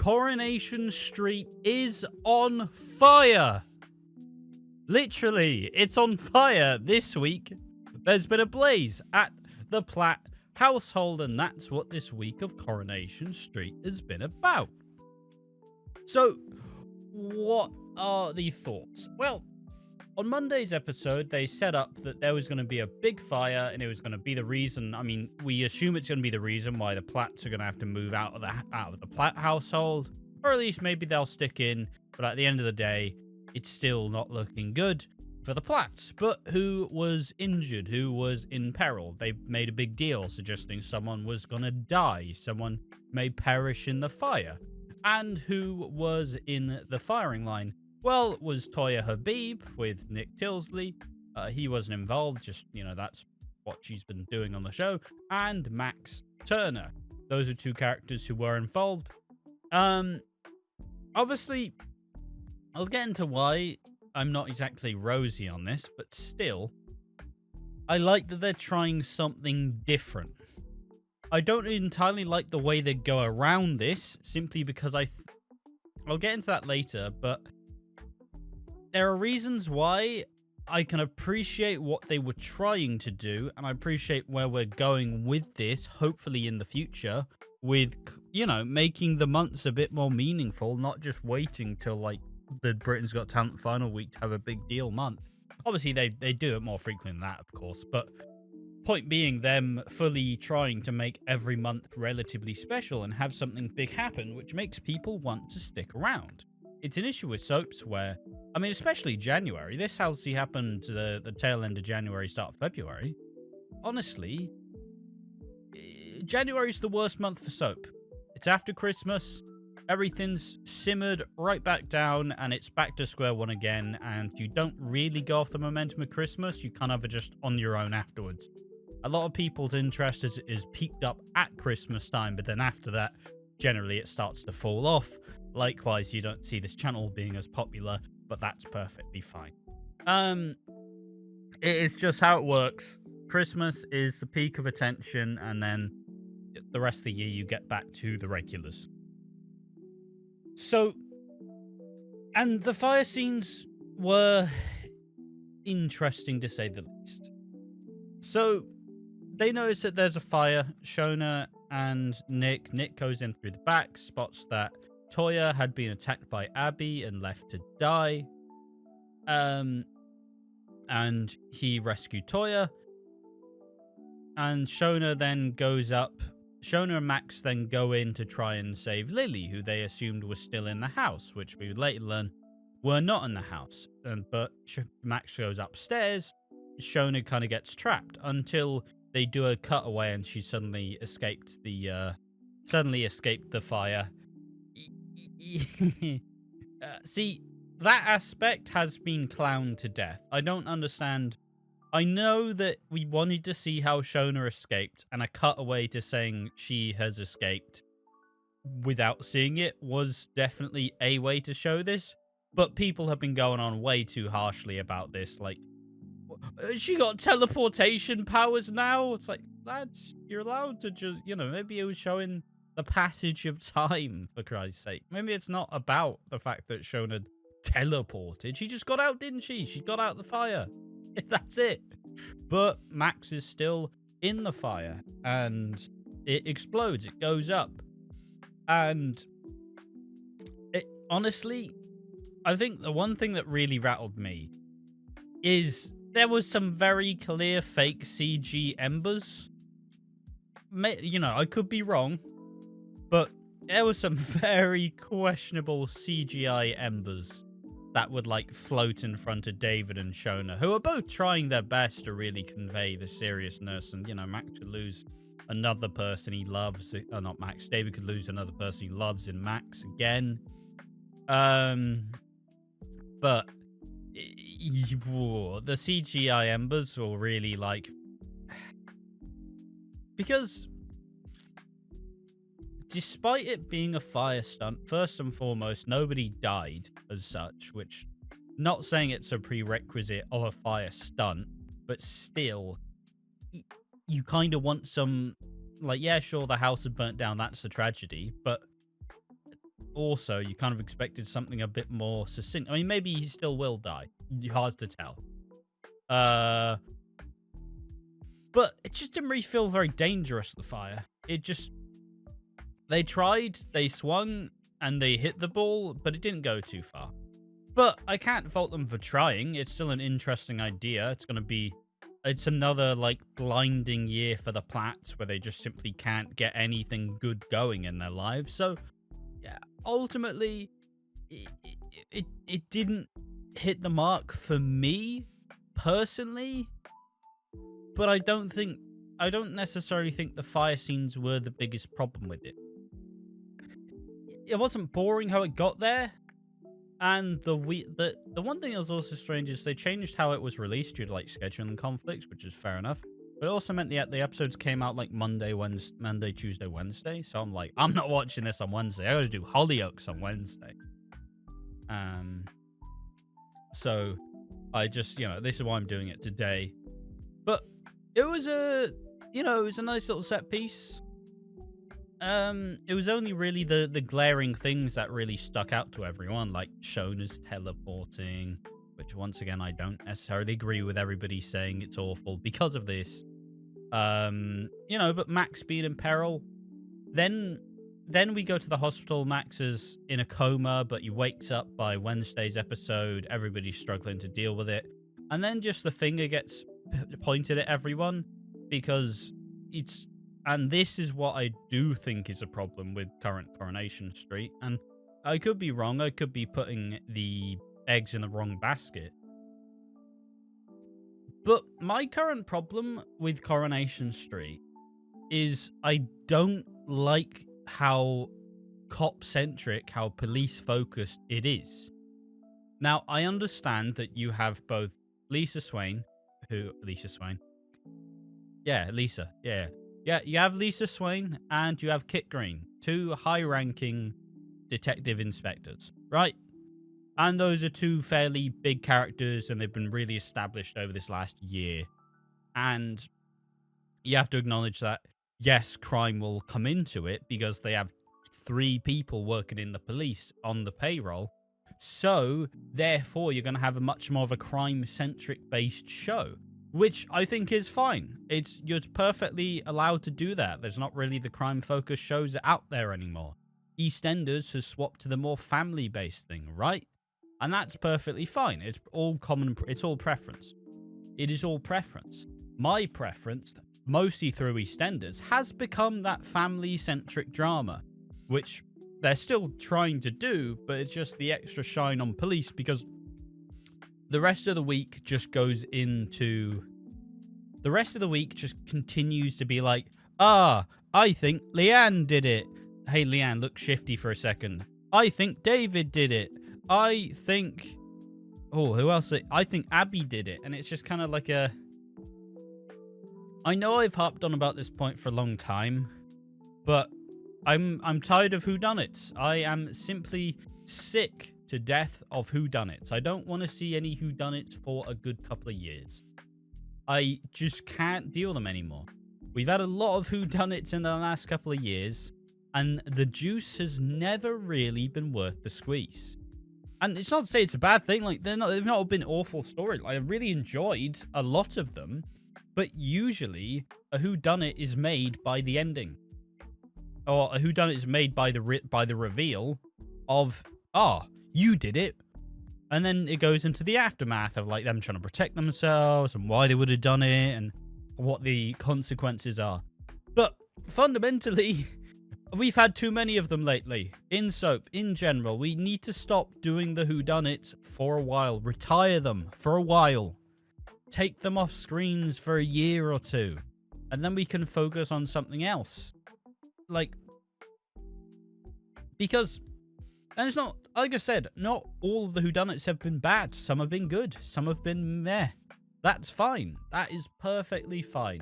Coronation Street is on fire. Literally, it's on fire this week. There's been a blaze at the Platt household, and that's what this week of Coronation Street has been about. So, what are the thoughts? Well, on Monday's episode, they set up that there was going to be a big fire, and it was going to be the reason. I mean, we assume it's going to be the reason why the Platts are going to have to move out of the Platt household, or at least maybe they'll stick in. But at the end of the day, it's still not looking good for the Platts. But who was injured? Who was in peril? They made a big deal suggesting someone was going to die. Someone may perish in the fire. And who was in the firing line? Well, it was Toya Habib with Nick Tilsley. He wasn't involved, just, that's what she's been doing on the show. And Max Turner. Those are two characters who were involved. Obviously, I'll get into why I'm not exactly rosy on this, but still, I like that they're trying something different. I don't entirely like the way they go around this, simply because I'll get into that later, but there are reasons why I can appreciate what they were trying to do, and I appreciate where we're going with this, hopefully in the future, with, making the months a bit more meaningful, not just waiting till, the Britain's Got Talent final week to have a big deal month. Obviously, they do it more frequently than that, of course, but point being them fully trying to make every month relatively special and have something big happen, which makes people want to stick around. It's an issue with soaps where, especially January. This obviously happened to the tail end of January, start of February. Honestly, January's the worst month for soap. It's after Christmas. Everything's simmered right back down, and it's back to square one again, and you don't really go off the momentum of Christmas. You kind of are just on your own afterwards. A lot of people's interest is peaked up at Christmas time, but then after that, generally it starts to fall off. Likewise, you don't see this channel being as popular, but that's perfectly fine. It is just how it works. Christmas is the peak of attention, and then the rest of the year you get back to the regulars. So, and the fire scenes were interesting to say the least. So, they notice that there's a fire. Shona and Nick goes in through the back, spots that Toya had been attacked by Abby and left to die. And he rescued Toya. And Shona then goes up. Shona and Max then go in to try and save Lily, who they assumed was still in the house, which we would later learn were not in the house. But Max goes upstairs. Shona kind of gets trapped until they do a cutaway and she suddenly escaped the fire. See, that aspect has been clowned to death. I don't understand. I know that we wanted to see how Shona escaped, and a cutaway to saying she has escaped without seeing it was definitely a way to show this, but people have been going on way too harshly about this, she got teleportation powers now? It's like, lads, you're allowed to just, maybe it was showing the passage of time, for Christ's sake. Maybe it's not about the fact that Shona teleported. She just got out, didn't she? She got out the fire. That's it. But Max is still in the fire, and it explodes. It goes up. And honestly, I think the one thing that really rattled me is there was some very clear fake CG embers. I could be wrong, but there was some very questionable CGI embers that would float in front of David and Shona, who are both trying their best to really convey the seriousness. And, Max could lose another person he loves. Not Max. David could lose another person he loves in Max again. But the CGI embers will really because despite it being a fire stunt, first and foremost, nobody died as such, which, not saying it's a prerequisite of a fire stunt, but still, you kind of want some, yeah, sure, the house had burnt down, that's the tragedy, but also you kind of expected something a bit more succinct. I mean, maybe he still will die. Hard to tell. But it just didn't really feel very dangerous, the fire. They tried, they swung, and they hit the ball, but it didn't go too far. But I can't fault them for trying. It's still an interesting idea. It's another, like, blinding year for the Platts, where they just simply can't get anything good going in their lives. So, yeah, ultimately, it didn't hit the mark for me, personally. But I don't necessarily think the fire scenes were the biggest problem with it. It wasn't boring how it got there. And the one thing that was also strange is they changed how it was released due to like scheduling conflicts, which is fair enough. But it also meant the episodes came out like Monday, Tuesday, Wednesday. So I'm like, I'm not watching this on Wednesday. I got to do Hollyoaks on Wednesday. So I just, this is why I'm doing it today. But it was a nice little set piece. It was only really the glaring things that really stuck out to everyone, like Shona's teleporting, which once again, I don't necessarily agree with everybody saying it's awful because of this. But Max being in peril. Then we go to the hospital. Max is in a coma, but he wakes up by Wednesday's episode. Everybody's struggling to deal with it. And then just the finger gets pointed at everyone because and this is what I do think is a problem with current Coronation Street. And I could be wrong. I could be putting the eggs in the wrong basket. But my current problem with Coronation Street is I don't like how cop-centric, how police-focused it is. Now, I understand that you have both Lisa Swain. Yeah, Lisa. Yeah. Yeah, you have Lisa Swain and you have Kit Green, two high-ranking detective inspectors, right? And those are two fairly big characters, and they've been really established over this last year. And you have to acknowledge that, yes, crime will come into it because they have 3 people working in the police on the payroll. So, therefore, you're going to have a much more of a crime-centric based show, which I think is fine. You're perfectly allowed to do that. There's not really the crime-focused shows out there anymore. EastEnders has swapped to the more family-based thing, right? And that's perfectly fine. It's all preference. It is all preference. My preference, mostly through EastEnders, has become that family-centric drama, which they're still trying to do, but it's just the extra shine on police because the rest of the week just continues to be like, I think Leanne did it. Hey, Leanne, look shifty for a second. I think David did it. I think... who else? I think Abby did it. And it's just kind of like a... I know I've harped on about this point for a long time, but I'm tired of whodunits. I am simply sick to death of whodunits. I don't want to see any whodunits for a good couple of years. I just can't deal them anymore. We've had a lot of whodunits in the last couple of years, and the juice has never really been worth the squeeze. And it's not to say it's a bad thing. Like they've not been awful stories. Like, I've really enjoyed a lot of them, but usually a whodunit is made by the ending, or a whodunit is made by the reveal of you did it. And then it goes into the aftermath of like them trying to protect themselves and why they would have done it and what the consequences are. But fundamentally, we've had too many of them lately. In soap, in general, we need to stop doing the whodunits for a while. Retire them for a while. Take them off screens for a year or two. And then we can focus on something else. Because... And it's not, like I said, not all of the whodunits have been bad. Some have been good. Some have been meh. That's fine. That is perfectly fine.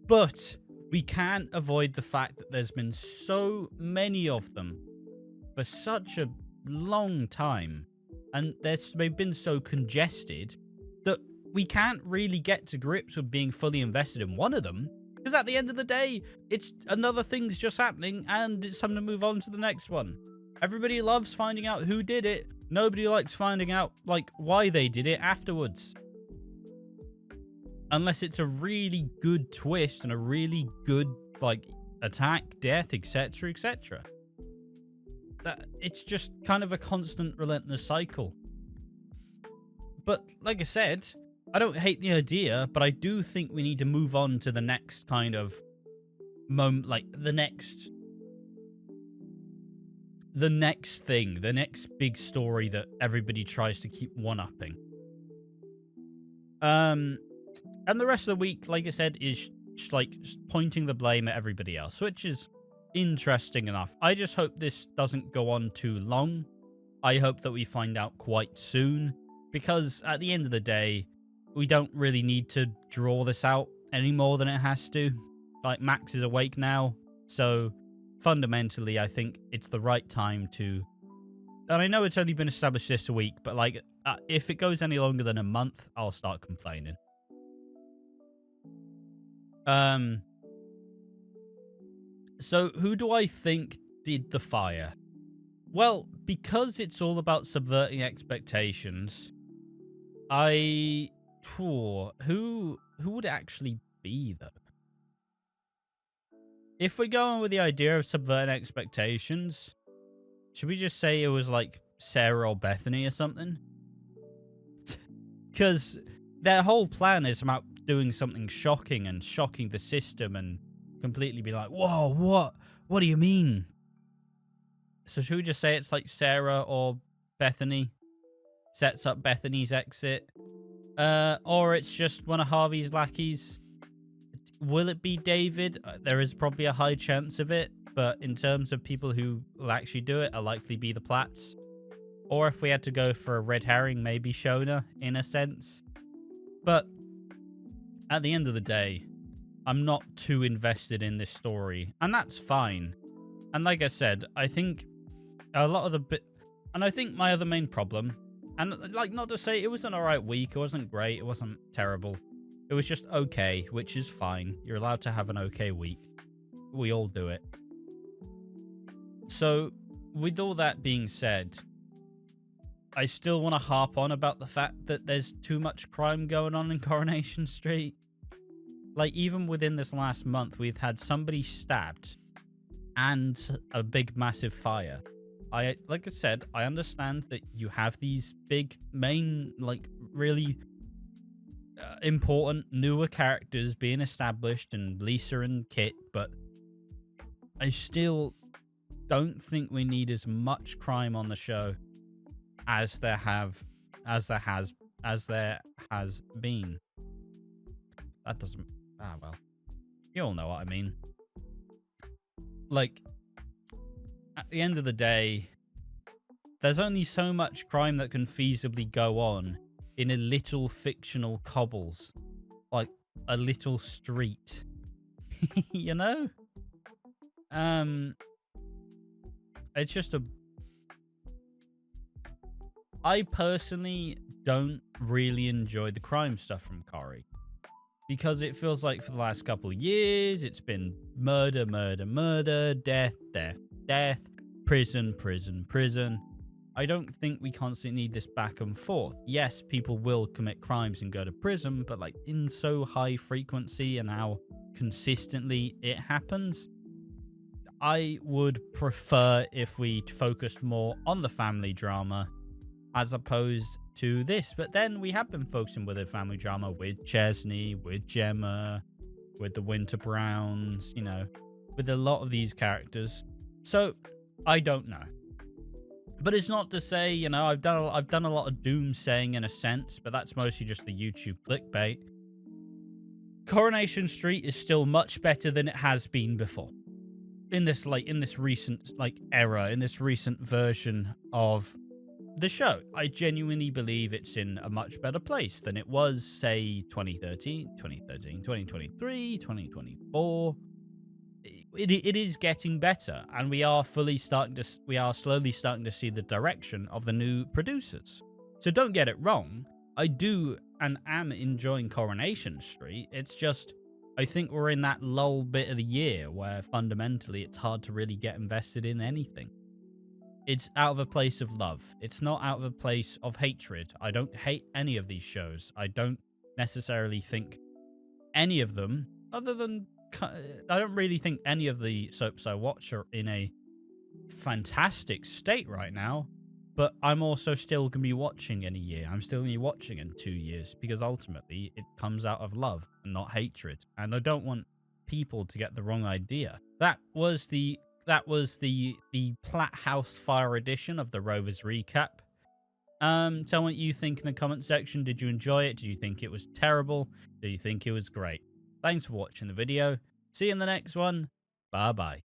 But we can't avoid the fact that there's been so many of them for such a long time. And they've been so congested that we can't really get to grips with being fully invested in one of them. Because at the end of the day, it's another thing's just happening and it's time to move on to the next one. Everybody loves finding out who did it. Nobody likes finding out, like, why they did it afterwards. Unless it's a really good twist and a really good, like, attack, death, etc., etc. It's just kind of a constant, relentless cycle. But, like I said, I don't hate the idea, but I do think we need to move on to the next kind of moment, like, the next thing, the next big story that everybody tries to keep one-upping. And the rest of the week, like I said, is like pointing the blame at everybody else, which is interesting enough. I just hope this doesn't go on too long. I hope that we find out quite soon, because at the end of the day, we don't really need to draw this out any more than it has to. Like, Max is awake now, so fundamentally, I think it's the right time to... And I know it's only been established this week, but, like, if it goes any longer than a month, I'll start complaining. So who do I think did the fire? Well, because it's all about subverting expectations, who would it actually be, though? If we're going with the idea of subverting expectations, should we just say it was like Sarah or Bethany or something? Because their whole plan is about doing something shocking and shocking the system and completely be like, whoa, what do you mean? So should we just say it's like Sarah or Bethany sets up Bethany's exit? Or it's just one of Harvey's lackeys? Will it be David? There is probably a high chance of it, but in terms of people who will actually do it, it'll likely be the Platts. Or if we had to go for a red herring, maybe Shona, in a sense. But at the end of the day, I'm not too invested in this story, and that's fine. And like I said, I think a lot of the and I think my other main problem, and like, not to say it was an alright week, it wasn't great, it wasn't terrible. It was just okay, which is fine. You're allowed to have an okay week. We all do it. So, with all that being said, I still want to harp on about the fact that there's too much crime going on in Coronation Street. Like, even within this last month, we've had somebody stabbed and a big, massive fire. Like I said, I understand that you have these big, main, like, really important, newer characters being established, and Lisa and Kit, but I still don't think we need as much crime on the show as there has been. That doesn't... well. You all know what I mean. Like, at the end of the day, there's only so much crime that can feasibly go on in a little fictional cobbles. Like, a little street. You know? It's just I personally don't really enjoy the crime stuff from Corrie, because it feels like for the last couple of years, it's been murder, murder, murder, death, death, death, prison, prison, prison. I don't think we constantly need this back and forth. Yes, people will commit crimes and go to prison, but like in so high frequency and how consistently it happens, I would prefer if we focused more on the family drama as opposed to this. But then we have been focusing with the family drama with Chesney, with Gemma, with the Winter Browns, you know, with a lot of these characters. So I don't know. But it's not to say, you know, I've done a lot of doomsaying in a sense, but that's mostly just the YouTube clickbait. Coronation Street is still much better than it has been before. In this recent era, in this recent version of the show, I genuinely believe it's in a much better place than it was, say, 2013, 2023, 2024. It is getting better, and we are slowly starting to see the direction of the new producers. So don't get it wrong, I do and am enjoying Coronation Street. It's just, I think we're in that lull bit of the year where fundamentally it's hard to really get invested in anything. it's out of a place of love. It's not out of a place of hatred. I don't hate any of these shows. I don't necessarily think any of them, other than, I don't really think any of the soaps I watch are in a fantastic state right now. But I'm also still going to be watching in a year. I'm still going to be watching in 2 years, because ultimately it comes out of love and not hatred. And I don't want people to get the wrong idea. That was the Platt House Fire edition of the Rovers recap. Tell me what you think in the comment section. Did you enjoy it? Did you think it was terrible? Did you think it was great? Thanks for watching the video. See you in the next one. Bye bye.